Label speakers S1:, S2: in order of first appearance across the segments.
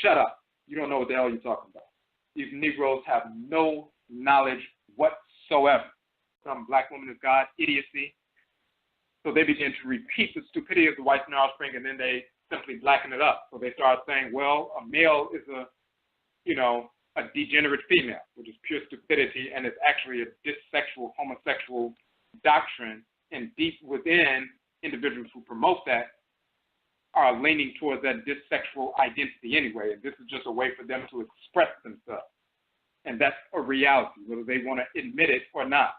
S1: shut up. You don't know what the hell you're talking about. These Negroes have no knowledge whatsoever. Some black woman is God, idiocy. So they begin to repeat the stupidity of the white snarl spring, and then they simply blacken it up. So they start saying, well, a male is a degenerate female, which is pure stupidity, and it's actually a dissexual, homosexual doctrine. And deep within, individuals who promote that are leaning towards that dissexual identity anyway. And this is just a way for them to express themselves. And that's a reality, whether they want to admit it or not.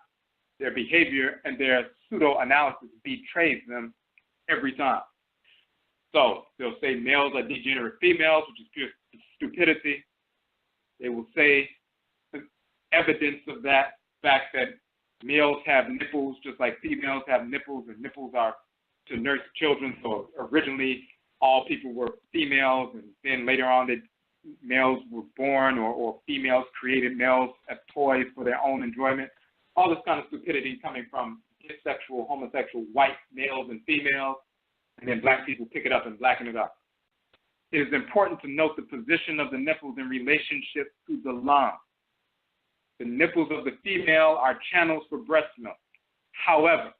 S1: Their behavior and their pseudo-analysis betrays them every time. So they'll say males are degenerate females, which is pure stupidity. They will say evidence of that fact that males have nipples just like females have nipples, and nipples are to nurse children. So originally all people were females, and then later on males were born, or females created males as toys for their own enjoyment. All this kind of stupidity coming from bisexual, homosexual, white males and females, and then black people pick it up and blacken it up. It is important to note the position of the nipples in relationship to the lung. The nipples of the female are channels for breast milk. However,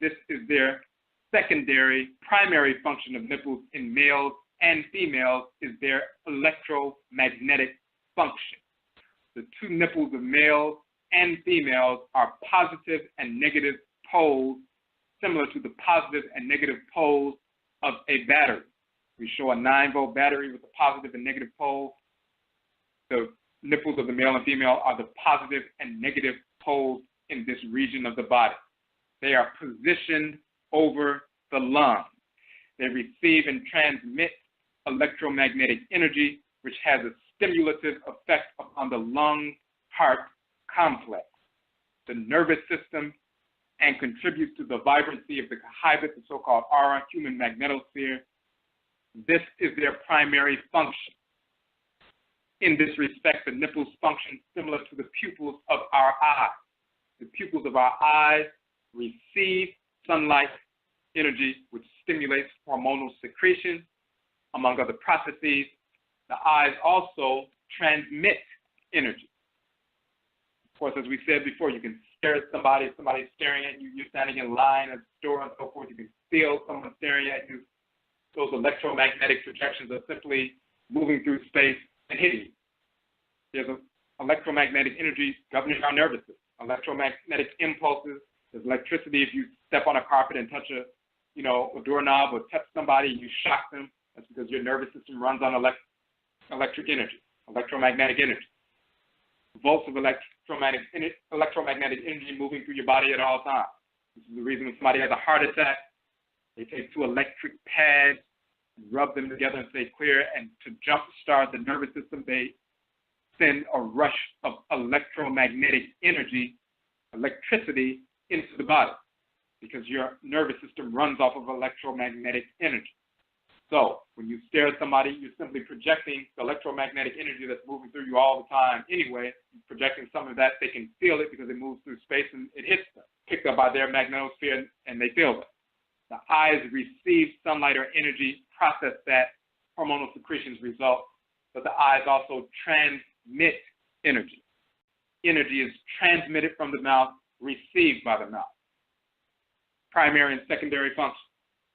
S1: this is their primary function of nipples in males and females is their electromagnetic function. The two nipples of males and females are positive and negative poles, similar to the positive and negative poles of a battery. We show a 9-volt battery with a positive and negative pole. The nipples of the male and female are the positive and negative poles in this region of the body. They are positioned over the lung. They receive and transmit electromagnetic energy, which has a stimulative effect upon the lung-heart complex, the nervous system, and contributes to the vibrancy of the KWESI, the so-called aura, human magnetosphere. This is their primary function. In this respect, the nipples function similar to the pupils of our eyes. The pupils of our eyes receive sunlight energy, which stimulates hormonal secretion, among other processes. The eyes also transmit energy. Of course, as we said before, you can stare at somebody, if somebody's staring at you, you're standing in line at the store and so forth, you can feel someone staring at you. Those electromagnetic projections are simply moving through space and hitting you. There's an electromagnetic energy governing our nervous system, electromagnetic impulses. There's electricity if you step on a carpet and touch a doorknob or touch somebody and you shock them. That's because your nervous system runs on electric energy, electromagnetic energy. Volts of electromagnetic energy moving through your body at all times. This is the reason when somebody has a heart attack, they take 2 electric pads, rub them together and stay clear, and to jumpstart the nervous system, they send a rush of electromagnetic energy, electricity, into the body, because your nervous system runs off of electromagnetic energy. So when you stare at somebody, you're simply projecting the electromagnetic energy that's moving through you all the time anyway, projecting some of that. They can feel it because it moves through space and it hits them, picked up by their magnetosphere, and they feel it. The eyes receive sunlight or energy, process that, hormonal secretions result, but the eyes also transmit energy. Energy is transmitted from the mouth, received by the mouth. Primary and secondary function.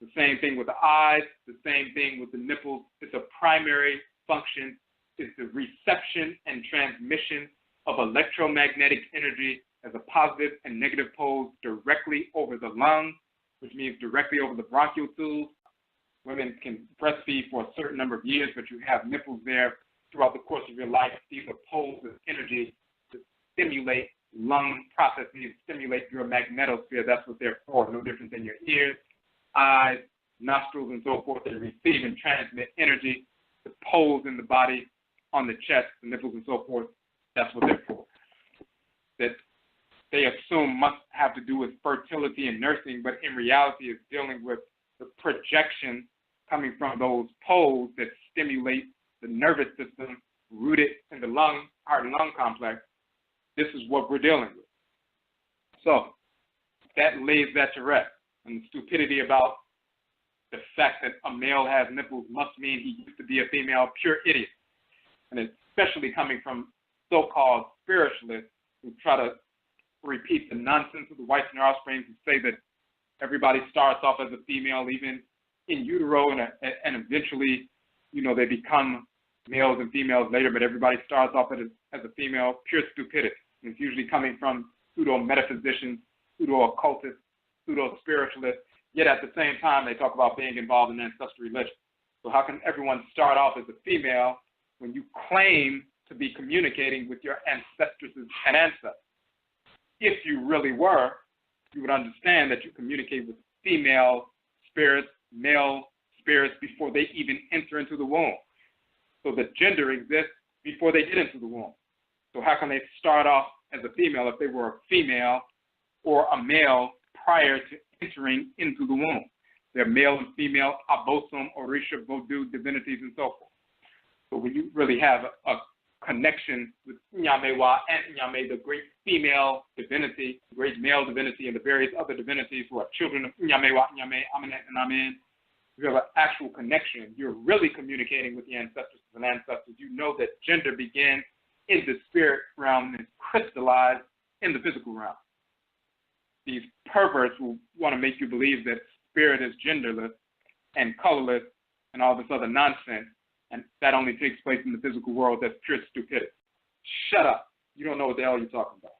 S1: The same thing with the eyes, the same thing with the nipples. It's a primary function is the reception and transmission of electromagnetic energy as a positive and negative poles directly over the lung, which means directly over the bronchial tubes. Women can breastfeed for a certain number of years, but you have nipples there throughout the course of your life. These are poles of energy to stimulate lung processes, stimulate your magnetosphere. That's what they're for, no different than your ears, eyes, nostrils, and so forth. They receive and transmit energy. The poles in the body, on the chest, the nipples, and so forth, that's what they're for. That they assume must have to do with fertility and nursing, but in reality is dealing with the projection coming from those poles that stimulate the nervous system rooted in the heart and lung complex. This is what we're dealing with. So that lays that to rest. And the stupidity about the fact that a male has nipples must mean he used to be a female, pure idiot. and especially coming from so-called spiritualists who try to repeat the nonsense of the whites and their offspring, who say that everybody starts off as a female, even in utero, and eventually, they become males and females later, but everybody starts off as a female. Pure stupidity. And it's usually coming from pseudo-metaphysicians, pseudo-occultists, pseudo-spiritualists, yet at the same time they talk about being involved in ancestral religion. So how can everyone start off as a female when you claim to be communicating with your ancestresses and ancestors? If you really were, you would understand that you communicate with female spirits, male spirits before they even enter into the womb. So the gender exists before they get into the womb. So how can they start off as a female if they were a female or a male prior to entering into the womb? They're male and female, abosom, orisha, voodoo, divinities, and so forth. So when you really have a connection with Nyamewa and Nyame, the great female divinity, the great male divinity, and the various other divinities who are children of Nyamewa, Nyame, Amenet, and Amen, you have an actual connection. You're really communicating with the ancestors and ancestors. You know that gender began in the spirit realm and is crystallized in the physical realm. These perverts will want to make you believe that spirit is genderless and colorless and all this other nonsense, and that only takes place in the physical world. That's pure stupidity. Shut up. You don't know what the hell you're talking about.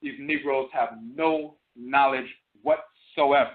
S1: These Negroes have no knowledge whatsoever.